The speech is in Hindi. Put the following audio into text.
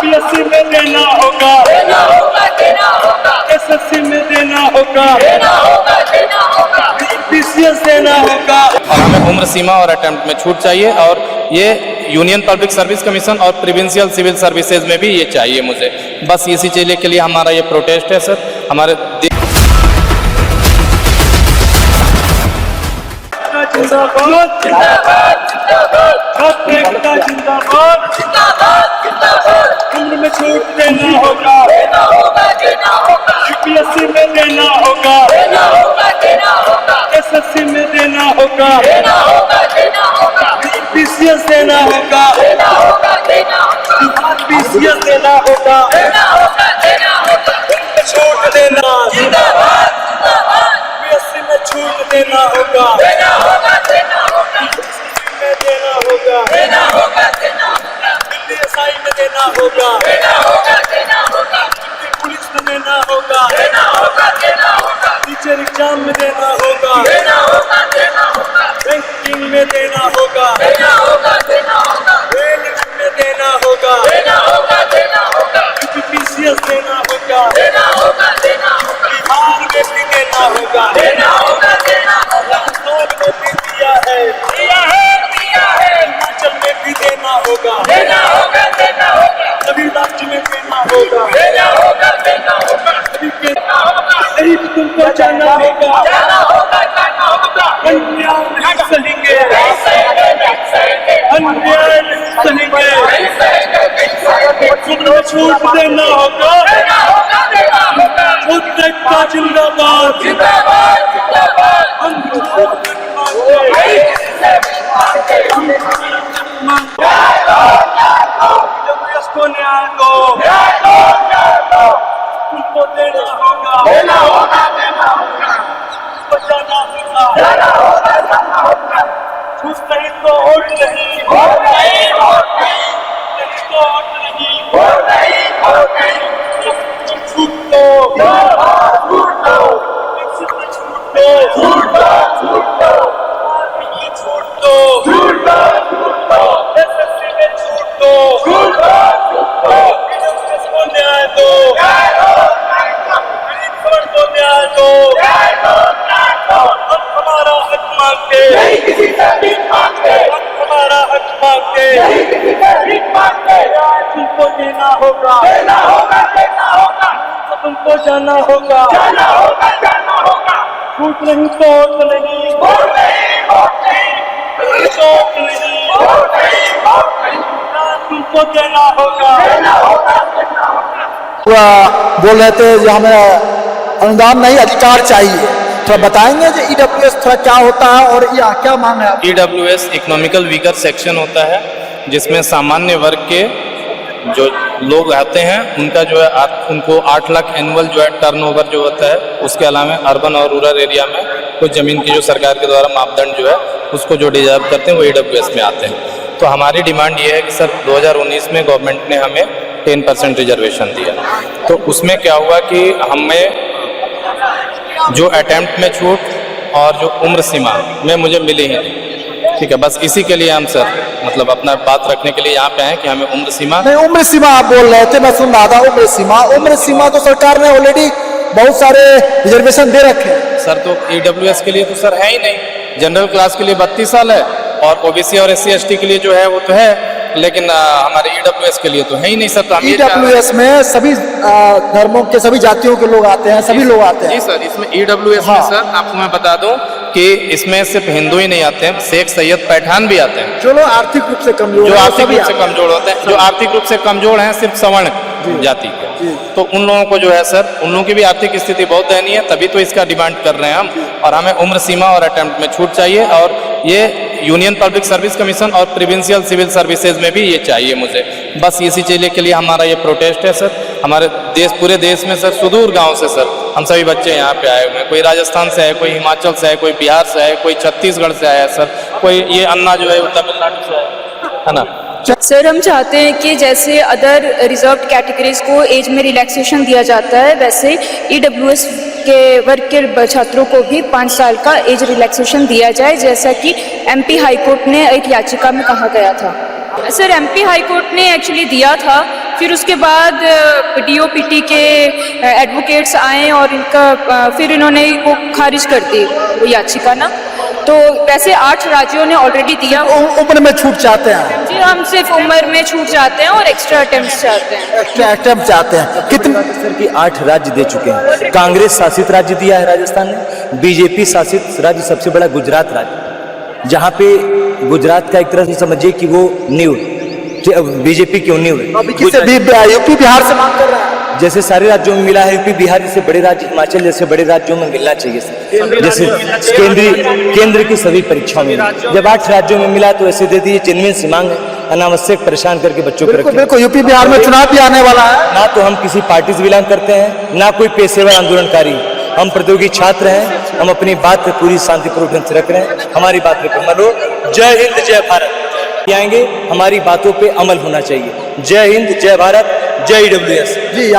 यूपीएससी में देना होगा, एसएससी में देना होगा, पीसीएस देना होगा। और हमें उम्र सीमा और अटेम्प्ट में छूट चाहिए, और ये यूनियन पब्लिक सर्विस कमीशन और प्रोविंशियल सिविल सर्विसेज में भी ये चाहिए मुझे। बस इसी चीज़ के लिए हमारा ये प्रोटेस्ट है सर। हमारे जिंदाबाद उम्र में छूट देना होगा, यूपीएससी में देना होगा, एसएससी में देना होगा, पीसीएस देना होगा, पीसीएस देना होगा, छूट देना, यूपीएससी में छूट देना होगा, में देना होगा, दिल्ली एसआई में देना होगा, दिल्ली पुलिस में देना होगा, टीचर एग्जाम में देना होगा, बैंकिंग में देना होगा, रेलवे में देना होगा, यूपीपीसीएस देना होगा, बिहार में भी देना होगा, लखनऊ में भी दिया है, हिमाचल में भी देना होगा, सभी राज्य में देना होगा, सही तुमको जाना होगा, अन्याय नहीं सहेंगे, अन्याय नहीं सहेंगे, तुम्हें छूट देना होगा, उत्तर का जिंदाबाद, को न्याय दो, तुमको देना होगा, बचाना होगा, छूट नहीं तो वोट नहीं, छूट दो, हमारा हक मांगते, हमारा हक मांगते, तुमको देना होगा, तुमको जाना होगा, छूट नहीं तो वोट नहीं, तुमको देना होगा। बोल रहे थे जो हमें अनुदान नहीं अधिकार चाहिए, थोड़ा बताएंगे जो ईडब्ल्यूएस थोड़ा क्या होता है और या क्या मांग है? ईडब्ल्यूएस इकोनॉमिकल वीकर सेक्शन होता है, जिसमें सामान्य वर्ग के जो लोग आते हैं उनका जो है उनको 8 लाख एनुअल जो है टर्नओवर जो होता है, उसके अलावा अर्बन और रूरल एरिया में कुछ ज़मीन की जो सरकार के द्वारा मापदंड जो है उसको जो डिजर्व करते हैं वो ईडब्ल्यूएस में आते हैं। तो हमारी डिमांड ये है कि सर 2019 में गवर्नमेंट ने हमें 10% रिजर्वेशन दिया, तो उसमें क्या हुआ कि हमें जो अटेम्प्ट में छूट और जो उम्र सीमा में मुझे मिली ही नहीं। ठीक है, बस इसी के लिए हम सर मतलब अपना बात रखने के लिए यहाँ पे हैं कि हमें उम्र सीमा नहीं, उम्र सीमा आप बोल रहे थे, मैं सुन रहा था उम्र सीमा तो सरकार ने ऑलरेडी बहुत सारे रिजर्वेशन दे रखे हैं सर। तो ईडब्ल्यूएस के लिए तो सर है ही नहीं, जनरल क्लास के लिए 32 साल है और ओबीसी और एससी एसटी के लिए जो है वो तो है, लेकिन हमारे ईडब्ल्यूएस के लिए तो है ही नहीं सर। तो हम ईडब्ल्यूएस में सभी धर्मों के सभी जातियों के लोग आते हैं, सभी लोग आते हैं। जी सर, इसमें ईडब्ल्यूएस में सर आपको मैं बता दूं कि इसमें सिर्फ हिंदू ही नहीं आते हैं, शेख सैयद पठान भी आते हैं, जो लोग आर्थिक रूप से कमजोर, जो आर्थिक रूप से कमजोर होते हैं, जो आर्थिक रूप से कमजोर हैं सिर्फ सवर्ण जाति के, तो उन लोगों को जो है सर, उन लोगों की भी आर्थिक स्थिति बहुत दयनीय है, तभी तो इसका डिमांड कर रहे हैं हम। और हमें उम्र सीमा और अटेम्प्ट में छूट चाहिए, और ये यूनियन पब्लिक सर्विस कमीशन और प्रोविंशियल सिविल सर्विसेज में भी ये चाहिए मुझे। बस इसी चीज़ के लिए हमारा ये प्रोटेस्ट है सर। हमारे पूरे देश में सर सुदूर गांव से सर हम सभी बच्चे यहाँ पे आए हुए हैं, कोई राजस्थान से है, कोई हिमाचल से है, कोई बिहार से है, कोई छत्तीसगढ़ से आया है सर, कोई ये अन्ना जो है वो तमिलनाडु से है ना। सर हम चाहते हैं कि जैसे अदर रिजर्व्ड कैटेगरीज को एज में रिलैक्सेशन दिया जाता है, वैसे ईडब्ल्यूएस के वर्ग के छात्रों को भी 5 साल का एज रिलैक्सेशन दिया जाए, जैसा कि एमपी हाईकोर्ट ने एक याचिका में कहा गया था। सर एमपी हाईकोर्ट ने एक्चुअली दिया था फिर उसके बाद डीओपीटी के एडवोकेट्स आए और इनका फिर इन्होंने वो खारिज कर दी वो याचिका ना। तो वैसे 8 राज्यों ने ऑलरेडी दिया। उम्र में छूट चाहते हैं, जी हम सिर्फ उम्र में छूट जाते हैं और एक्स्ट्रा अटेम्प्ट चाहते हैं। एक्स्ट्रा अटेम्प्ट चाहते हैं। कितने सर की 8 राज्य दे चुके हैं। कांग्रेस शासित राज्य दिया है राजस्थान ने, बीजेपी शासित राज्य सबसे बड़ा गुजरात राज्य, जहाँ पे गुजरात का एक तरह से समझिए कि वो नींव, बीजेपी की नींव है। अभी किसे भी यूपी बिहार से मांग कर रहे हैं? जैसे सारे राज्यों में मिला है, यूपी बिहार जैसे बड़े राज्य, हिमाचल जैसे बड़े राज्यों में मिलना चाहिए सर। जैसे केंद्र की सभी परीक्षाओं में जब 8 राज्यों में मिला तो ऐसे दे दीजिए, जेन्युइन सी मांग है, अनावश्यक परेशान करके बच्चों को रखें। बिल्कुल, यूपी बिहार में चुनाव भी आने वाला है। ना तो हम किसी पार्टी से बिलोंग करते हैं, ना कोई पेशेवर आंदोलनकारी, हम प्रतियोगी छात्र हैं। हम अपनी बात पे पूरी शांतिपूर्वक ढंग से रख रहे हैं, हमारी बात पे अमल हो। जय हिंद जय भारत आएंगे, हमारी बातों पे अमल होना चाहिए। जय हिंद जय भारत, जय EWS। जी।